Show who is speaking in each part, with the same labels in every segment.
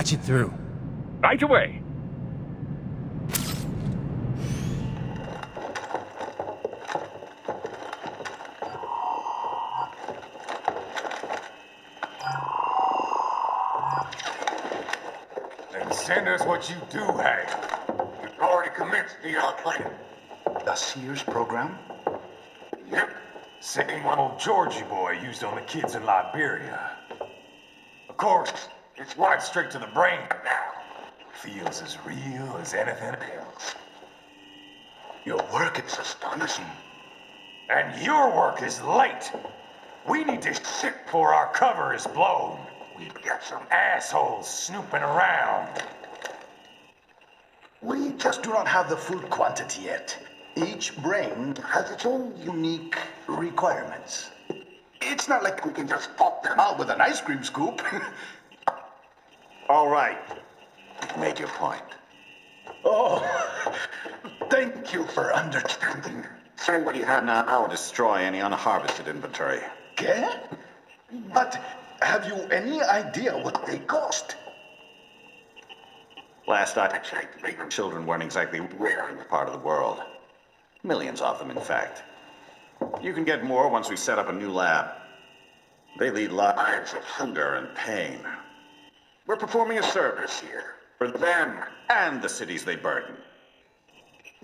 Speaker 1: Patch it through.
Speaker 2: Right away.
Speaker 3: Then send us what you do have. We've already commenced the plan.
Speaker 4: The Sears program?
Speaker 3: Yep. Same one old Georgie boy used on the kids in Liberia. Of course, it's right straight to the brain now. Feels as real as anything else.
Speaker 4: Your work is astonishing.
Speaker 3: And your work is late. We need to sit before our cover is blown. We've got some assholes snooping around.
Speaker 4: We just do not have the full quantity yet. Each brain has its own unique requirements. It's not like we can just pop them out with an ice cream scoop.
Speaker 5: All right. You've made your point.
Speaker 4: Oh, thank you for understanding.
Speaker 5: Say what you have now. I'll destroy any unharvested inventory.
Speaker 4: Okay? But have you any idea what they cost?
Speaker 5: Last I checked, children weren't exactly rare in the part of the world. Millions of them, in fact. You can get more once we set up a new lab. They lead lives of hunger and pain. We're performing a service here for them and the cities they burden.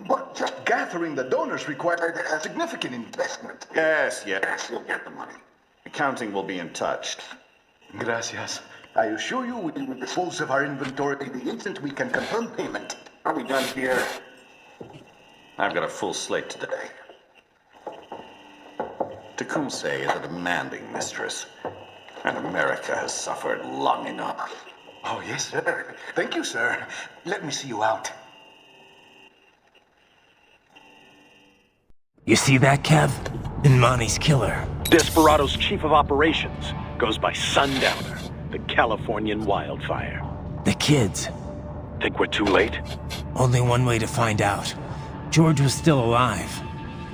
Speaker 4: But just gathering the donors required a significant investment.
Speaker 5: Yes, you'll get the money. Accounting will be in touch.
Speaker 4: Gracias. I assure you we will dispose of our inventory the instant we can confirm payment.
Speaker 5: Are we done here? I've got a full slate today. Tecumseh is a demanding mistress, and America has suffered long enough.
Speaker 4: Oh, yes, sir. Thank you, sir. Let me see you out.
Speaker 1: You see that, Kev? Inmani's killer.
Speaker 2: Desperado's chief of operations goes by Sundowner, the Californian wildfire.
Speaker 1: The kids.
Speaker 2: Think we're too late?
Speaker 1: Only one way to find out. George was still alive.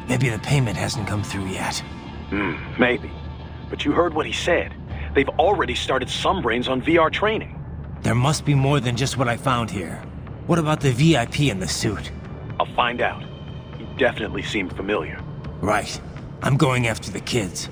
Speaker 1: Maybe the payment hasn't come through yet.
Speaker 2: Maybe. But you heard what he said. They've already started some brains on VR training.
Speaker 1: There must be more than just what I found here. What about the VIP in the suit?
Speaker 2: I'll find out. He definitely seemed familiar.
Speaker 1: Right. I'm going after the kids.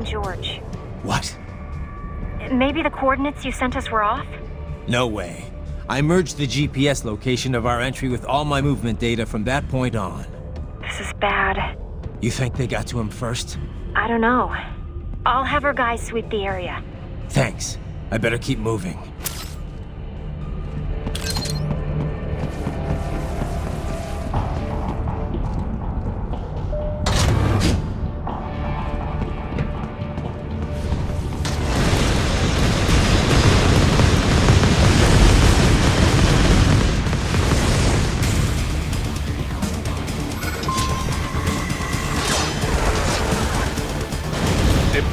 Speaker 6: George.
Speaker 1: What?
Speaker 6: Maybe the coordinates you sent us were off?
Speaker 1: No way. I merged the GPS location of our entry with all my movement data from that point on.
Speaker 6: This is bad.
Speaker 1: You think they got to him first?
Speaker 6: I don't know. I'll have our guys sweep the area.
Speaker 1: Thanks. I better keep moving.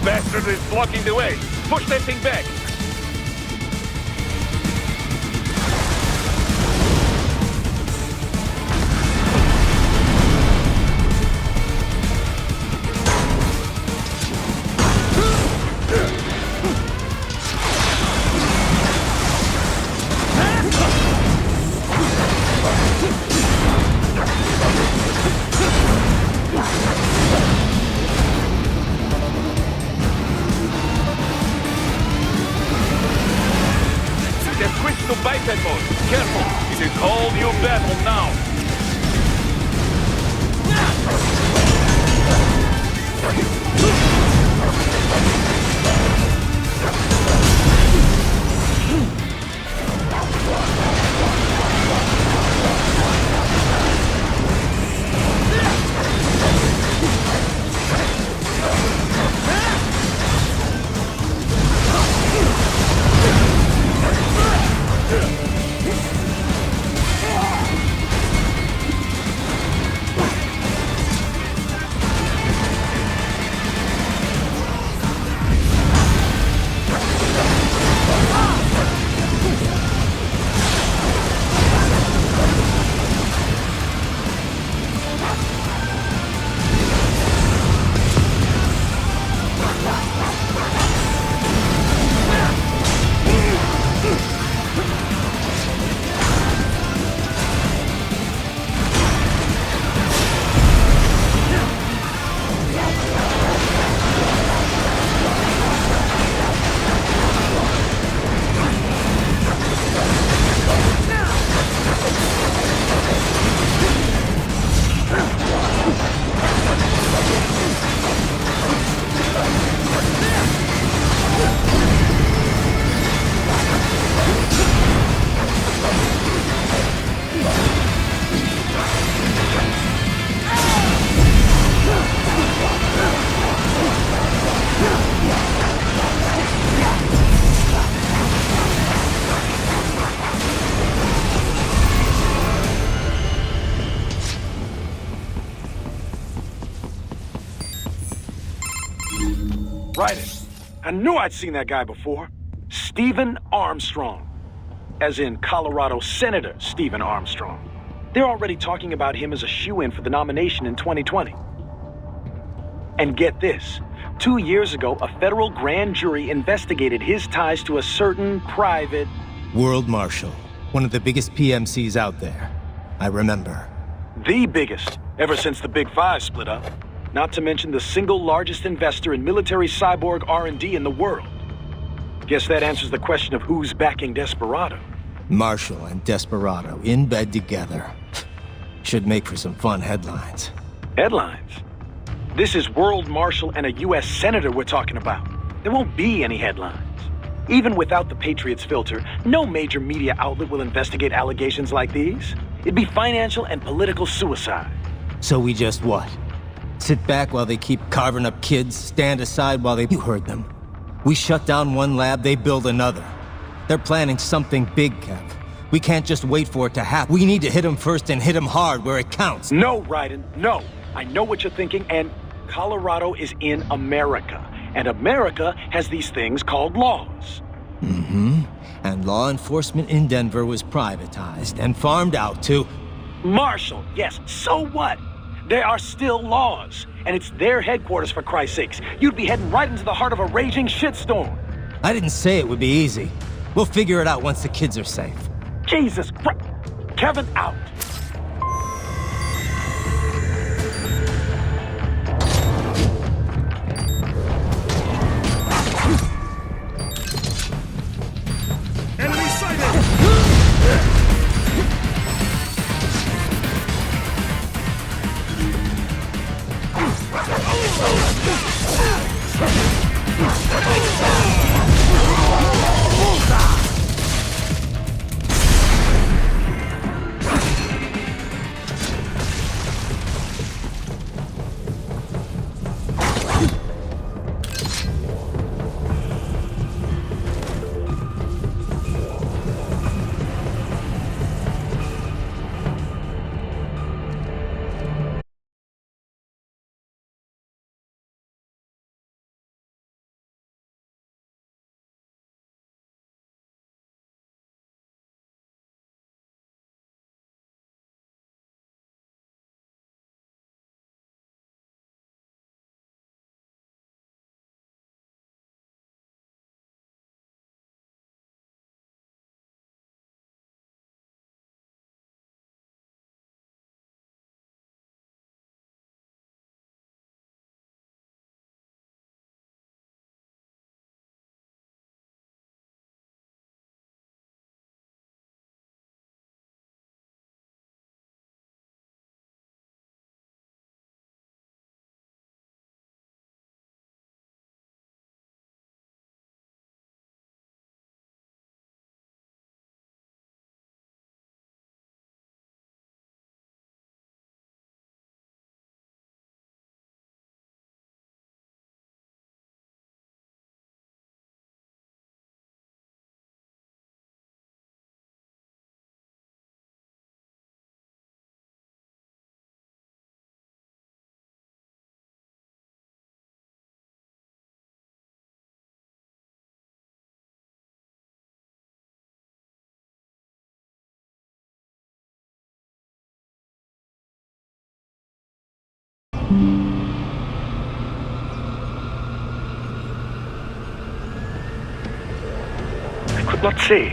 Speaker 2: bastard is blocking the way. Push that thing back. Biped mode. Careful. It is all new battle now. Right. I knew I'd seen that guy before. Stephen Armstrong. As in Colorado Senator Stephen Armstrong. They're already talking about him as a shoo-in for the nomination in 2020. And get this. 2 years ago, a federal grand jury investigated his ties to a certain private...
Speaker 1: World Marshal. One of the biggest PMCs out there. I remember.
Speaker 2: The biggest, ever since the Big Five split up. Not to mention the single largest investor in military cyborg R&D in the world. Guess that answers the question of who's backing Desperado.
Speaker 1: Marshall and Desperado in bed together. Should make for some fun headlines.
Speaker 2: Headlines? This is World Marshal and a U.S. Senator we're talking about. There won't be any headlines. Even without the Patriots filter, no major media outlet will investigate allegations like these. It'd be financial and political suicide.
Speaker 1: So we just what? Sit back while they keep carving up kids, stand aside while they... You heard them. We shut down one lab, they build another. They're planning something big, Kev. We can't just wait for it to happen. We need to hit them first and hit them hard where it counts.
Speaker 2: No, Raiden, no. I know what you're thinking, and Colorado is in America. And America has these things called laws.
Speaker 1: Mm-hmm. And law enforcement in Denver was privatized and farmed out to...
Speaker 2: Marshall, yes, so what? There are still laws, and it's their headquarters, for Christ's sakes. You'd be heading right into the heart of a raging shitstorm.
Speaker 1: I didn't say it would be easy. We'll figure it out once the kids are safe.
Speaker 2: Jesus Christ. Kevin out.
Speaker 7: Enemy sighted! Let's see.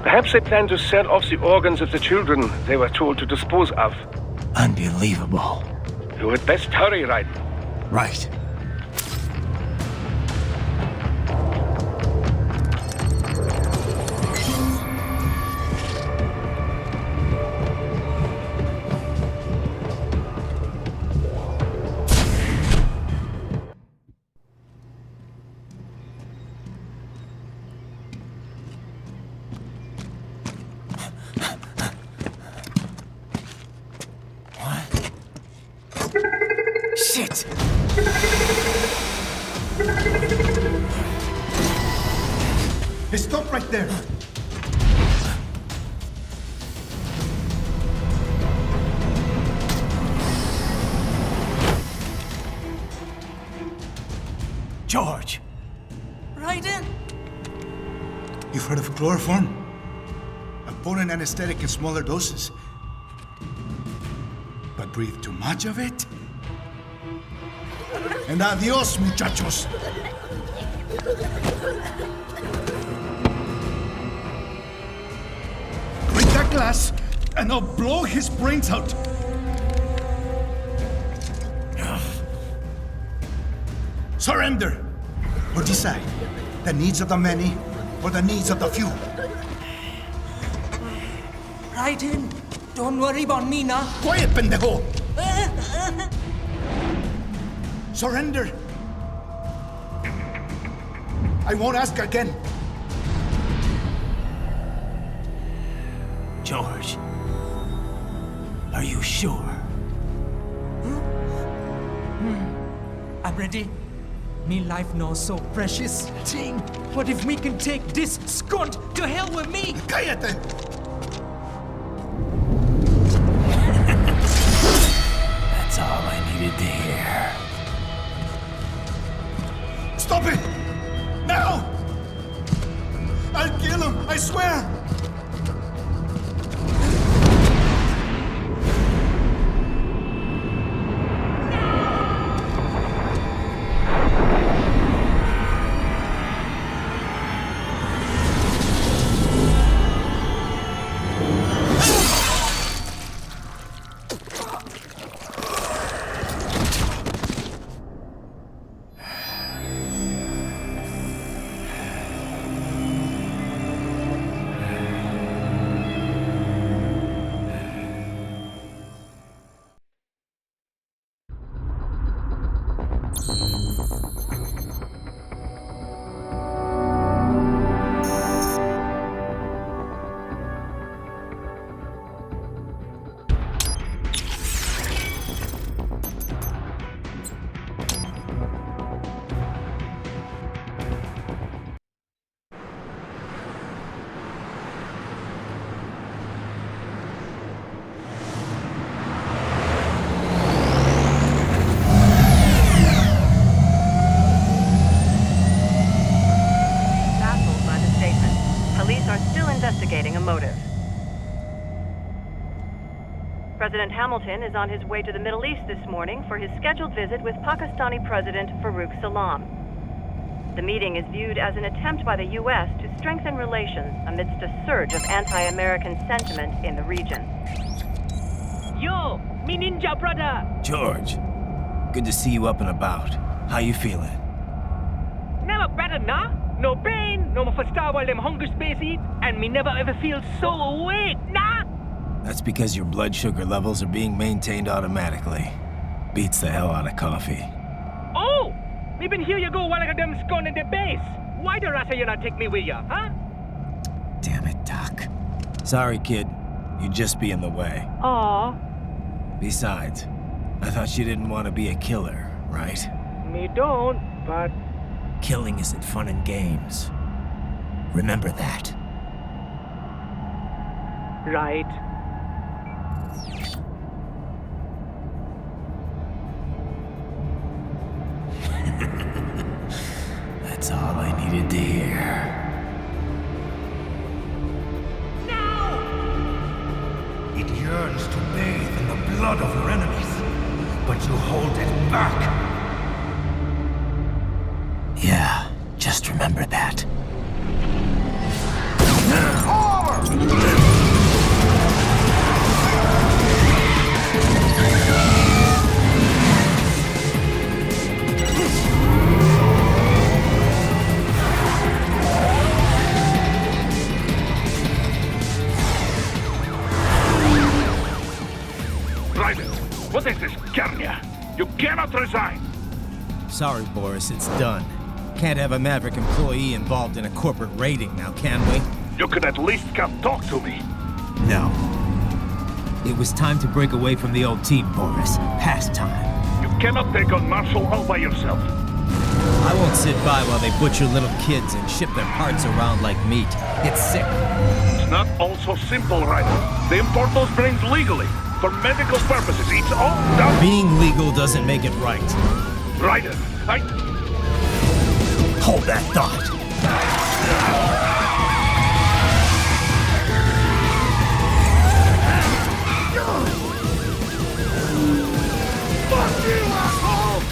Speaker 7: Perhaps they plan to sell off the organs of the children they were told to dispose of.
Speaker 1: Unbelievable.
Speaker 7: You had best hurry, Raiden.
Speaker 1: Right. Shit!
Speaker 4: Hey, stop right there!
Speaker 1: George!
Speaker 8: Raiden!
Speaker 4: You've heard of chloroform? A potent anesthetic in smaller doses. But breathe too much of it? And adios, muchachos! Break that glass, and I'll blow his brains out! Surrender! Or decide, the needs of the many, or the needs of the few.
Speaker 8: Raiden, don't worry about me now.
Speaker 4: Quiet, pendejo! Surrender! I won't ask again.
Speaker 1: George. Are you sure?
Speaker 8: I'm ready. Me life now so precious. Ting, what if me can take this skunt to hell with me?
Speaker 4: Cállate!
Speaker 1: That's all I needed to hear.
Speaker 4: Stop it! Now! I'll kill him, I swear!
Speaker 9: Investigating a motive. President Hamilton is on his way to the Middle East this morning for his scheduled visit with Pakistani President Farouk Salam. The meeting is viewed as an attempt by the U.S. to strengthen relations amidst a surge of anti-American sentiment in the region.
Speaker 8: Yo, me ninja brother!
Speaker 1: George, good to see you up and about. How you feeling?
Speaker 8: Never better, nah? No pain, no more for star while them hunger space eat, and me never ever feel so awake, nah?
Speaker 1: That's because your blood sugar levels are being maintained automatically. Beats the hell out of coffee.
Speaker 8: Oh! Me been here you go while I got them scone in the base. Why the rasa you not take me with ya, huh?
Speaker 1: Damn it, Doc. Sorry, kid. You'd just be in the way.
Speaker 8: Aw.
Speaker 1: Besides, I thought you didn't want to be a killer, right?
Speaker 8: Me don't, but...
Speaker 1: Killing isn't fun and games. Remember that.
Speaker 8: Right.
Speaker 1: That's all I needed to hear.
Speaker 8: Now!
Speaker 4: It yearns to bathe in the blood of your enemies, but you hold it back.
Speaker 1: Yeah, just remember that.
Speaker 7: Raiden, what is this, Garnia? You cannot resign!
Speaker 1: Sorry, Boris, it's done. Can't have a Maverick employee involved in a corporate raiding now, can we?
Speaker 7: You could at least come talk to me.
Speaker 1: No. It was time to break away from the old team, Boris. Past time.
Speaker 7: You cannot take on Marshall all by yourself.
Speaker 1: I won't sit by while they butcher little kids and ship their parts around like meat. It's sick.
Speaker 7: It's not all so simple, Raiden. They import those brains legally. For medical purposes, it's all done.
Speaker 1: Being legal doesn't make it right.
Speaker 7: Raiden,
Speaker 1: Hold that thought.
Speaker 7: Fuck you, asshole!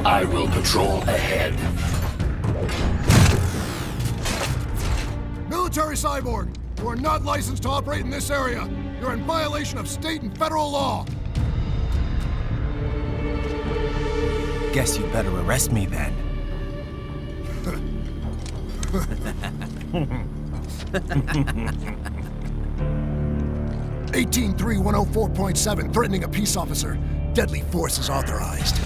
Speaker 10: I will patrol ahead.
Speaker 11: Military Cyborg, you are not licensed to operate in this area. You're in violation of state and federal law.
Speaker 1: Guess you better arrest me then.
Speaker 11: 18-3-104.7, threatening a peace officer. Deadly force is authorized.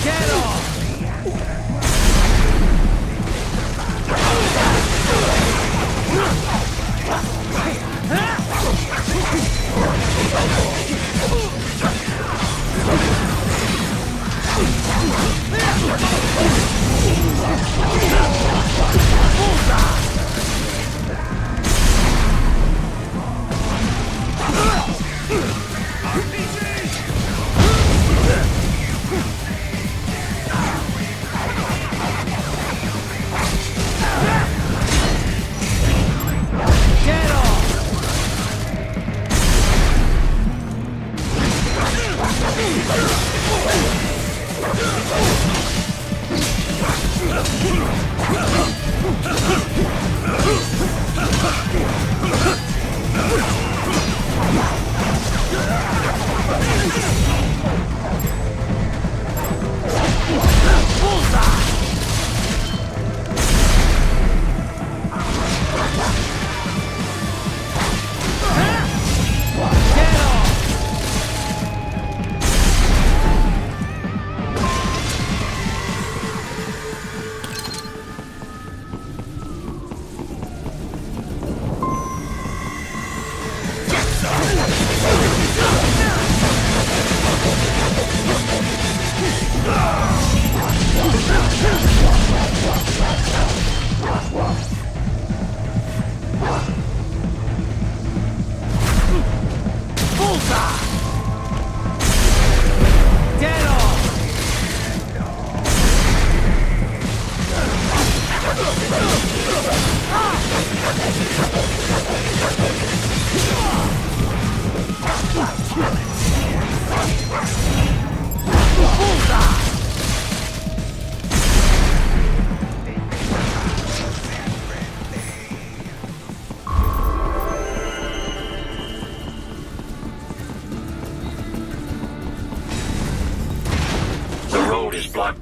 Speaker 8: Get off!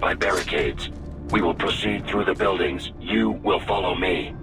Speaker 10: by barricades. We will proceed through the buildings. You will follow me.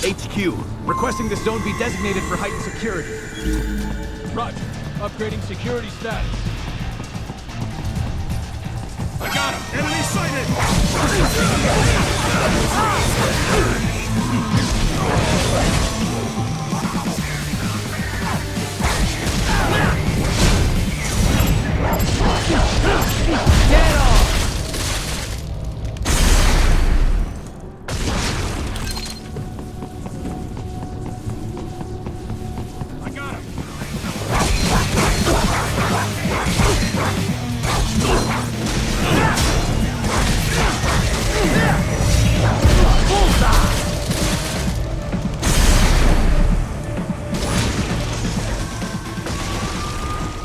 Speaker 12: HQ, requesting the zone be designated for heightened security.
Speaker 13: Roger. Upgrading security status.
Speaker 7: I got him! Enemy sighted!
Speaker 8: Get off!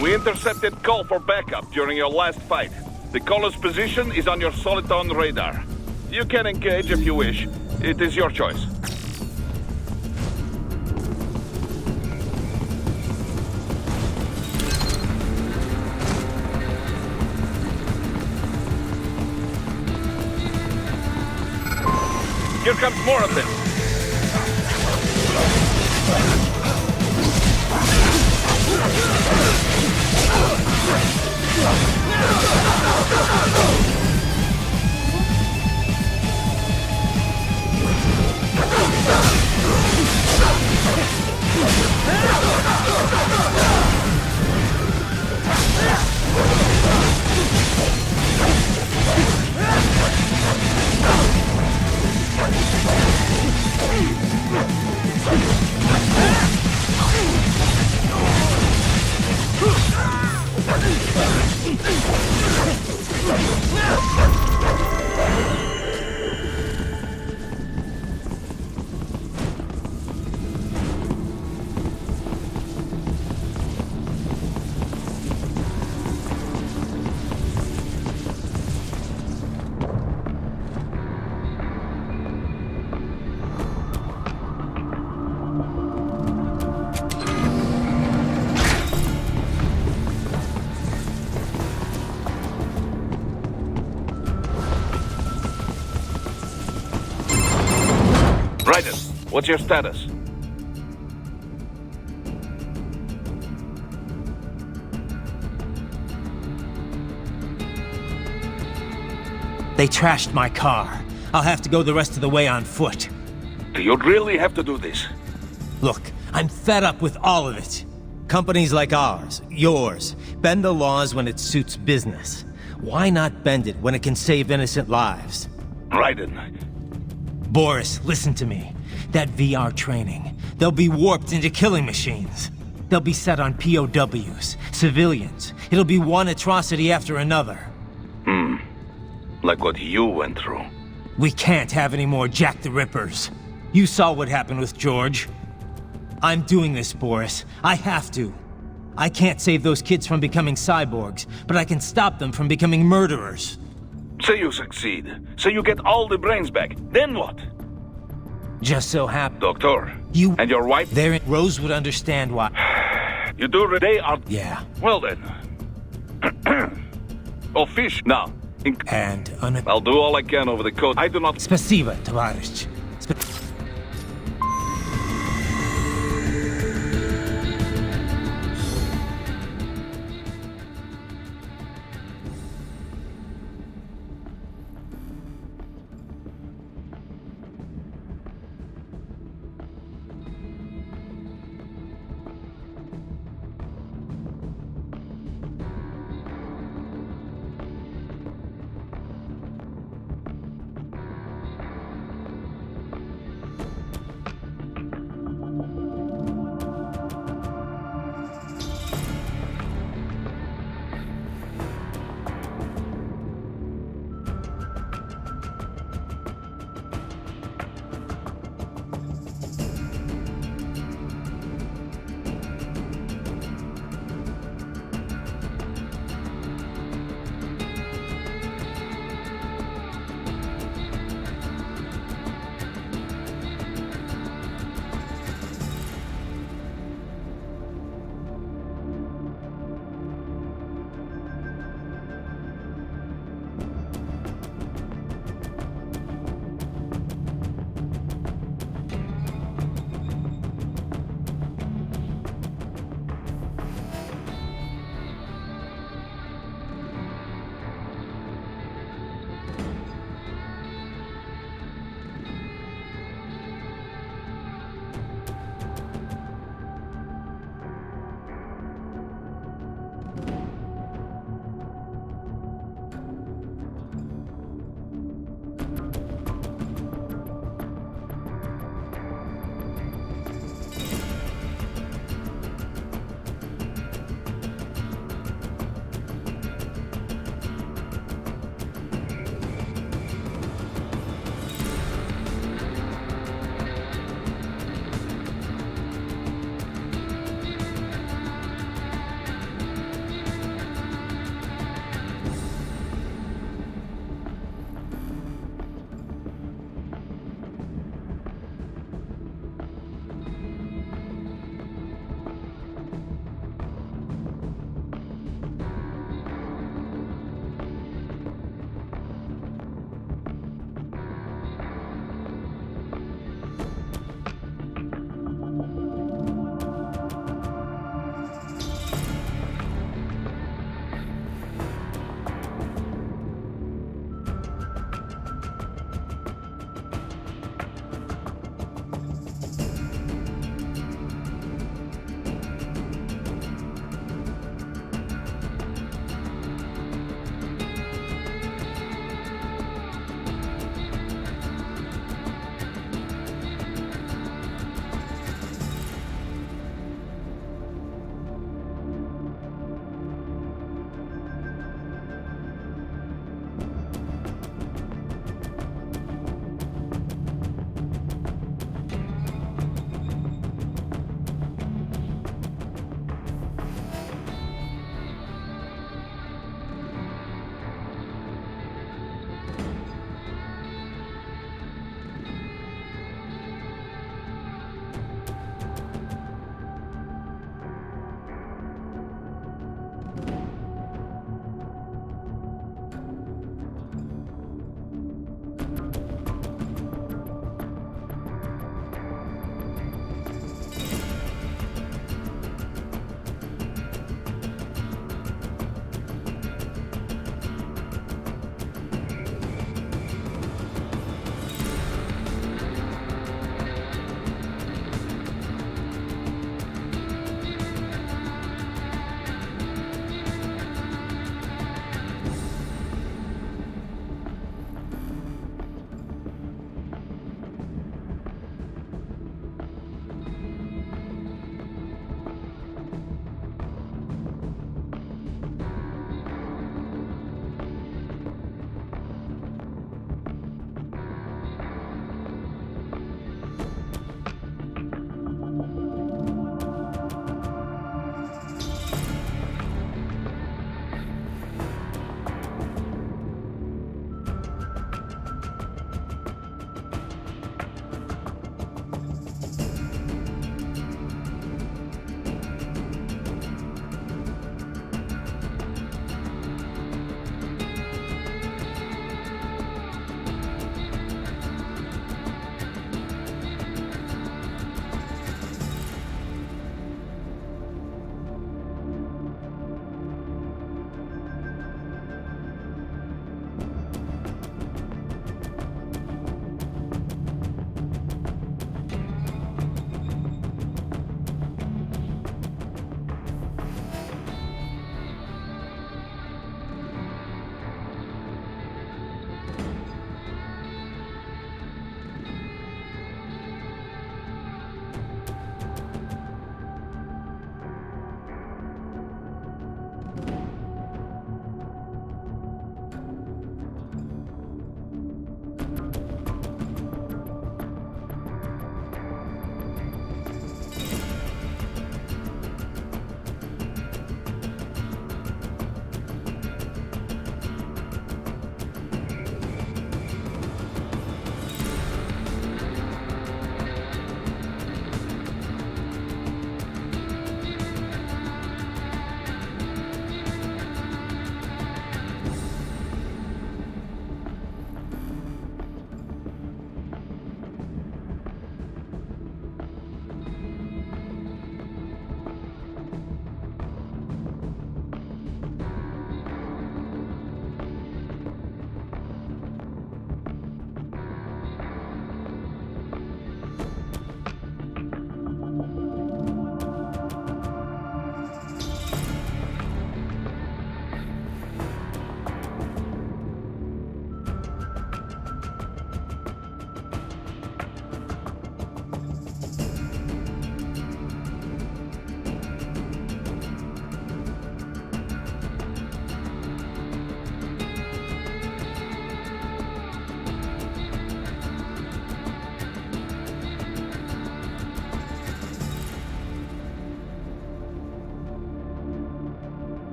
Speaker 7: We intercepted call for backup during your last fight. The caller's position is on your Soliton radar. You can engage if you wish. It is your choice. Here comes more of them. Raiden, what's your status?
Speaker 1: They trashed my car. I'll have to go the rest of the way on foot.
Speaker 7: Do you really have to do this?
Speaker 1: Look, I'm fed up with all of it. Companies like ours, yours, bend the laws when it suits business. Why not bend it when it can save innocent lives?
Speaker 7: Raiden,
Speaker 1: Boris, listen to me. That VR training, they'll be warped into killing machines. They'll be set on POWs, civilians. It'll be one atrocity after another.
Speaker 7: Like what you went through.
Speaker 1: We can't have any more Jack the Rippers. You saw what happened with George. I'm doing this, Boris. I have to. I can't save those kids from becoming cyborgs, but I can stop them from becoming murderers.
Speaker 7: Say you succeed. Say you get all the brains back. Then what?
Speaker 1: Just so happen.
Speaker 7: Doctor.
Speaker 1: You
Speaker 7: and your wife?
Speaker 1: Rose would understand why.
Speaker 7: You do they are...
Speaker 1: Yeah.
Speaker 7: Well then. Oh, fish now.
Speaker 1: And
Speaker 7: I'll do all I can over the code. I do not...
Speaker 1: Spasiba, товарищ.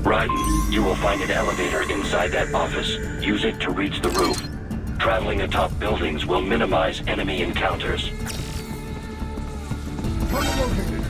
Speaker 10: Raiden, you will find an elevator inside that office. Use it to reach the roof. Traveling atop buildings will minimize enemy encounters.
Speaker 11: Target located.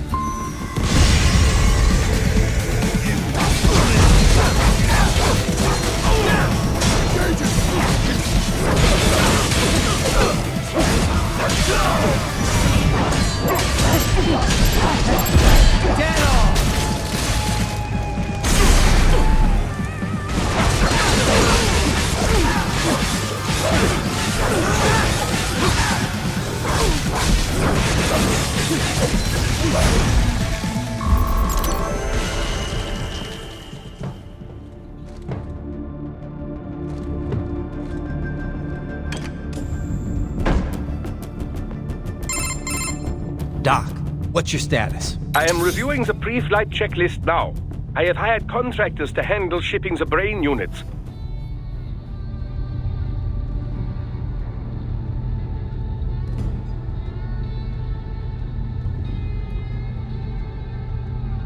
Speaker 1: Doc, what's your status?
Speaker 14: I am reviewing the pre-flight checklist now. I have hired contractors to handle shipping the brain units.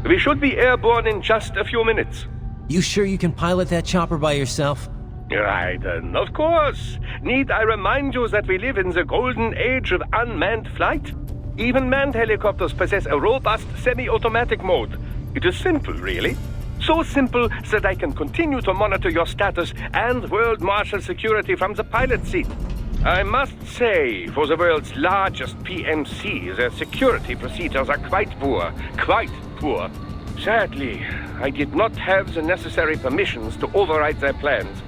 Speaker 14: We should be airborne in just a few minutes.
Speaker 1: You sure you can pilot that chopper by yourself?
Speaker 14: Raiden, of course. Need I remind you that we live in the golden age of unmanned flight? Even manned helicopters possess a robust semi-automatic mode. It is simple, really. So simple that I can continue to monitor your status and world marshal security from the pilot seat. I must say, for the world's largest PMC, their security procedures are quite poor. Quite poor. Sadly, I did not have the necessary permissions to override their plans.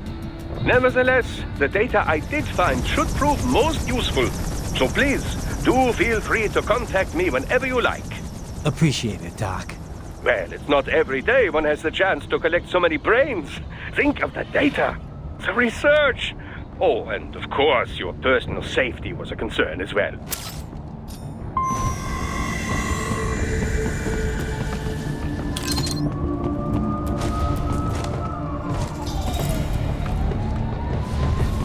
Speaker 14: Nevertheless, the data I did find should prove most useful. So please, do feel free to contact me whenever you like.
Speaker 1: Appreciate it, Doc.
Speaker 14: Well, it's not every day one has the chance to collect so many brains. Think of the data, the research. Oh, and of course, your personal safety was a concern as well.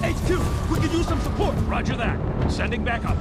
Speaker 13: HQ, we could use some support. Roger that. Sending backup.